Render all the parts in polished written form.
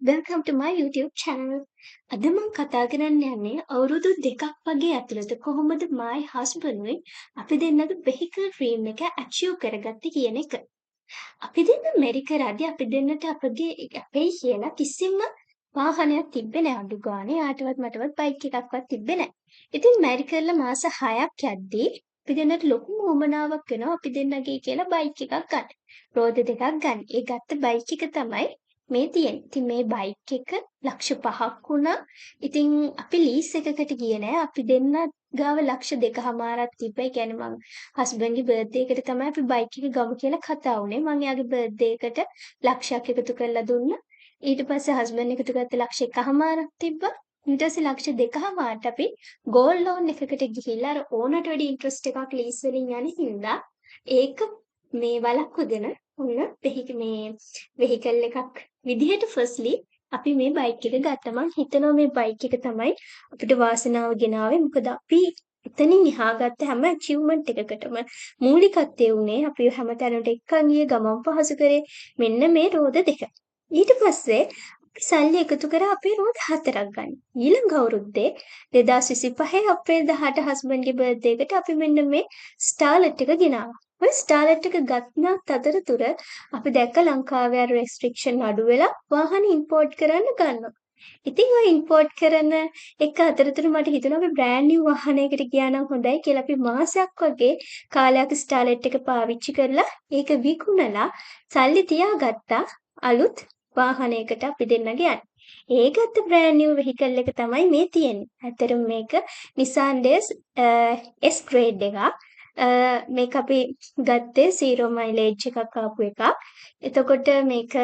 Welcome to my YouTube channel. අද මම කතා කරන්න යන්නේ අවුරුදු දෙකක් වගේ ඇතුළත කොහොමද my husband නුයි අපි දෙන්නගේ vehicle dream එක achieve කරගත්තේ කියන එක. අපි දෙන්න මෙරිකරදී අපි දෙන්නට අපේ කියලා කිසිම වාහනයක් තිබ්බේ නෑ අඩු ගානේ යාටවත් මටවත් බයික් එකක්වත් තිබ්බේ නෑ. ඉතින් මැරි කරලා මාස 6ක් යද්දී අපි දෙන්නට ලොකු උවමනාවක් වෙනවා අපි දෙන්නගේ කියලා බයික් එකක් ගන්න. රෝද දෙකක් ගන්න. ඒ ගත්ත බයික් එක තමයි මේ තියෙන්නේ. ඉතින් මේ බයික් එක ලක්ෂ 5ක් වුණා. ඉතින් අපි ලීස් එකකට ගියේ නෑ. අපි දෙන්න ගාව ලක්ෂ 2කමාරක් තිබ්බා. ඒ කියන්නේ මං හස්බන්ඩ්ගේ බර්ත්ඩේ එකට තමයි අපි බයික් එක ගමු කියලා කතා වුණේ. මං එයාගේ බර්ත්ඩේ එකට ලක්ෂයක් එකතු කරලා දුන්නා. ඊට පස්සේ හස්බන්ඩ් එකතු කරත් ලක්ෂ 1කමාරක් තිබ්බා. ඊට පස්සේ ලක්ෂ 2කමාරට අපි ගෝල්ඩ් ලෝන් එකකට ගිහිල්ලා අර ඕනට වැඩි ඉන්ට්‍රස්ට් එකක් ලීස් වලින් යන හින්දා ඒක මේ වළක්වගෙන ඔන්න මේ වෙහිකල් එකක් විදිහට ෆස්ට්ලි අපි මේ බයික් එක ගත්තා. මං හිතනවා මේ බයික් එක තමයි අපිට වාසනාව ගෙනාවේ. මොකද අපි එතනින් එහා ගත්ත හැම achievement එකකටම මූලිකත්වයේ උනේ අපි හැමතැනට එක්කන් ගියේ ගමන් පහසු කරේ මෙන්න මේ රෝද දෙක. ඊට පස්සේ අපි සල්ලි එකතු කරා අපේ රෝද 4ක් ගන්න. ඊළඟ අවුරුද්දේ 2025 අප්‍රේල් 18 හස්බන්ඩ්ගේ බර්ත්ඩේ එකට අපි මෙන්න මේ ස්ටාර්ලට් එක ගෙනාවා. ඔය ස්ටාර්ලට් එක ගත්නත් අතරතුර අපි දැක්ක ලංකාවේ අර රෙස්ට්‍රික්ෂන් අඩු වෙලා වාහන ඉම්පෝර්ට් කරන්න ගන්නවා. ඉතින් ඔය ඉම්පෝර්ට් කරන එක අතරතුර මට හිතුණා අපි බ්‍රෑන්ඩ් නිව් වාහනයකට ගියා නම් හොඳයි කියලා අපි මාසයක් වගේ කාලයක් ස්ටාර්ලට් එක පාවිච්චි කරලා ඒක විකුණලා සල්ලි තියාගත්තා අලුත් වාහනයකට අපි දෙන්නගේ යන්න. ඒ ගත්ත බ්‍රෑන්ඩ් නිව් වෙහිකල් එක තමයි මේ තියෙන්නේ. ඇත්තටම මේක Nissan Days S grade එකක්. මේක අපි ගත්තේ 0 mileage එකක් ආපු එකක්. එතකොට මේක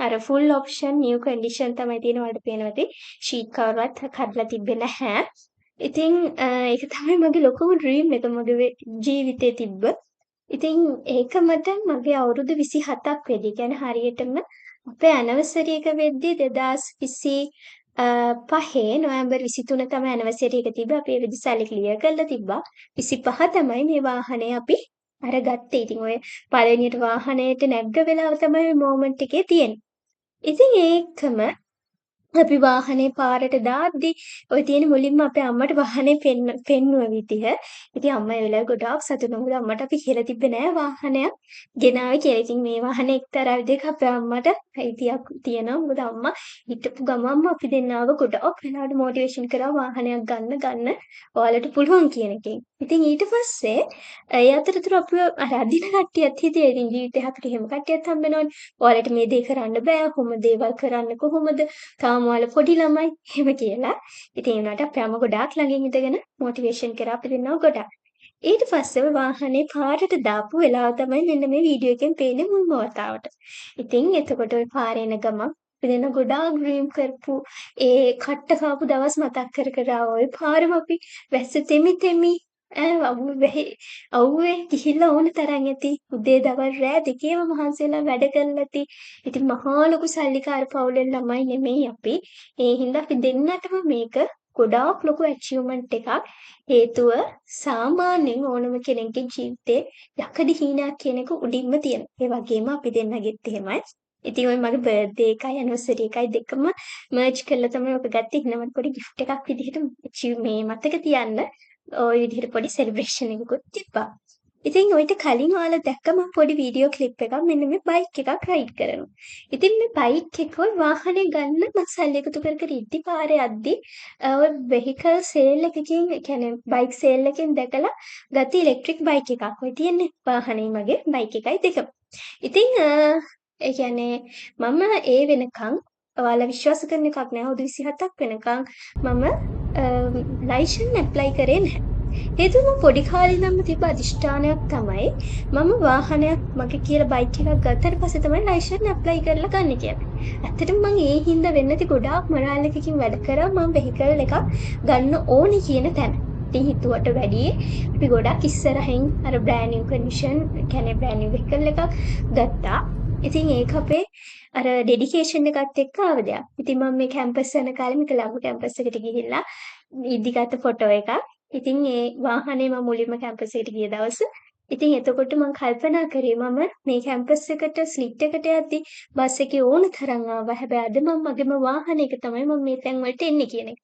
අර full option new condition තමයි තියෙන වලට පේනවා ඇති. sheet cover වත් කඩලා තිබ්බේ නැහැ. ඉතින් ඒක තමයි මගේ ලොකුම dream එක මගේ ජීවිතේ තිබ්බ. ඉතින් ඒක මට මගේ අවුරුදු 27ක් වෙද්දී කියන්නේ හරියටම අපේ ඇනිවර්සරි එක වෙද්දී 2025 නොවැම්බර් 23 තමයි ඇනිවර්සරි එක තිබ්බේ. අපි ඒ වෙද්දි සල්ලි ක්ලියර් කරලා තිබ්බා. 25 තමයි මේ වාහනේ අපි අරගත්තේ. ඉතින් ඔය පළවෙනියට වාහනේට නැග්ග වෙලාව තමයි මේ මොමන්ට් එකේ තියෙන්නේ. ඉතින් ඒකම අපි වාහනේ පාරට දාද්දි ඔය තියෙන මුලින්ම අපේ අම්මට වාහනේ පෙන්නුව විදිහ. ඉතින් අම්මා ඒ වෙලාවේ ගොඩාක් සතුටු වුණා. මොකද අම්මට අපි කියලා තිබ්බේ නෑ වාහනයක් ගෙනාවේ කියලා. ඉතින් මේ වාහනේ එක්තරා විදිහක අපේ අම්මට අයිතියක් තියෙනවා. මොකද අම්මා හිටපු ගමන්ම අපි දෙන්නාව ගොඩාක් වෙලාවට මොටිවේෂන් කරා වාහනයක් ගන්න ඔයාලට පුළුවන් කියන එකෙන්. ඉතින් ඊට පස්සේ ඒ අතරතුර අපිව අර අදින කට්ටියත් හිටියේ. ඉතින් ජීවිතේ අපිට එහෙම කට්ටියත් හම්බෙනවනේ. ඔයාලට මේ දේ කරන්න බෑ. කොහොම දේවල් කරන්න කොහොමද? තාම ඔයාලා පොඩි ළමයි එහෙම කියලා. ඉතින් ඒ වුණාට අපේ අම්මා ගොඩාක් ළඟින් ඉඳගෙන මොටිවේෂන් කරා අපි දෙන්නව ගොඩාක්. ඊට පස්සේ ඔය වාහනේ පාරට දාපු වෙලාව තමයි මෙන්න මේ වීඩියෝ එකෙන් පේන්නේ මුල්ම වතාවට. ඉතින් එතකොට ඔය පාරේ එන ගමන් අපි දෙන්න ගොඩාක් ඩ්‍රීම් කරපු ඒ කට්ට කාපු දවස් මතක් කර ඔය පාරම අපි වැස්ස තෙමි අවුවේ ගිහිල්ලා ඕන තරම් ඇති. උදේ දවල් රෑ දෙකේම මහන්සිලා වැඩ කරලා ඇති. ඉතින් මහා ලොකු සල්ලිකාර පවුලේ ළමයි නෙමෙයි අපි. ඒ හින්දා අපි දෙන්නටම මේක ගොඩාක් ලොකු achievement එකක්. හේතුව සාමාන්‍යයෙන් ඕනම කෙනෙක්ගේ ජීවිතේ යකඩ හීනයක් කියන එක උඩින්ම තියෙනවා. ඒ වගේම අපි දෙන්නගෙත් එහෙමයි. ඉතින් ඔය මගේ බර්ත්ඩේ එකයි ඇනිවර්සරි එකයි දෙකම මර්ජ් කරලා තමයි ඔක ගත්තේ. ඉන්නම පොඩි gift එකක් විදිහට මේ මතක තියන්න ওই විදිහට පොඩි සෙලිබ්‍රේෂන් එකකුත් තිබ්බා. ඉතින් ඔයිට කලින් ඔයාලා දැක්ක මම පොඩි වීඩියෝ ක්ලිප් එකක් මෙන්න මේ බයික් එකක් රයිඩ් කරනවා. ඉතින් මේ බයික් එක ඔය වාහනේ ගන්න මම සල්ලි එකතු කර ඉද්දි පාරේ යද්දි ඔය වෙහිකල් සේල් එකකින් කියන්නේ බයික් සේල් එකෙන් දැකලා ගත්ත ඉලෙක්ට්‍රික් බයික් එකක් ඔය තියෙන්නේ. වාහනේ මගේ බයික් එකයි දෙකම. ඉතින් ඒ කියන්නේ මම ඒ වෙනකන් ඔයාලා විශ්වාස කරන එකක් නෑ. අවුරුදු 27ක් වෙනකන් මම ලයිසන් ඇප්ලයි කරේ නැහැ. හේතුව මම පොඩි කාලේ ඉඳන්ම තිබ්බ අදිෂ්ඨානයක් තමයි මම වාහනයක් මගේ කියලා බයික් එකක් ගත්තට පස්සේ තමයි ලයිසන් ඇප්ලයි කරලා ගන්න කියන්නේ. ඇත්තටම මම ඒ හින්දා වෙන්නති ගොඩාක් මොරාල් එකකින් වැඩ කරා මම වෙහිකල් එකක් ගන්න ඕනි කියන තැන. ඉතින් හිතුවට වැඩියේ අපි ගොඩාක් ඉස්සරහින් අර බ්‍රෑන්ඩ් නිව් කන්ඩිෂන් කියන්නේ බ්‍රෑන්ඩ් නිව් වෙහිකල් එකක් ගත්තා. ඉතින් ඒක අපේ අර ඩෙඩිකේෂන් එකත් එක්ක ආව දෙයක්. ඉතින් මම මේ කැම්පස් යන කාලේ මේක ලබු කැම්පස් එකට ගිහිල්ලා ඉදිගත ෆොටෝ එකක්. ඉතින් ඒ වාහනේ මම මුලින්ම කැම්පස් එකට ගිය දවස් ඉතින් එතකොට මං කල්පනා කරේ මම මේ කැම්පස් එකට ස්ලිට් එකට යද්දි බස් එකේ ඕන තරම් ආවා. හැබැයි අද මම මගේම වාහනයක තමයි මම මේ තැන් වලට එන්නේ කියන එක.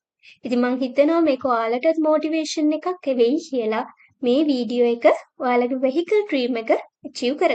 ඉතින් මං හිතනවා මේක ඔයාලටත් මොටිවේෂන් එකක් වෙයි කියලා මේ වීඩියෝ එක ඔයාලගේ වෙහිකල් ඩ්‍රීම් එක ඇචීව් කරගන්න.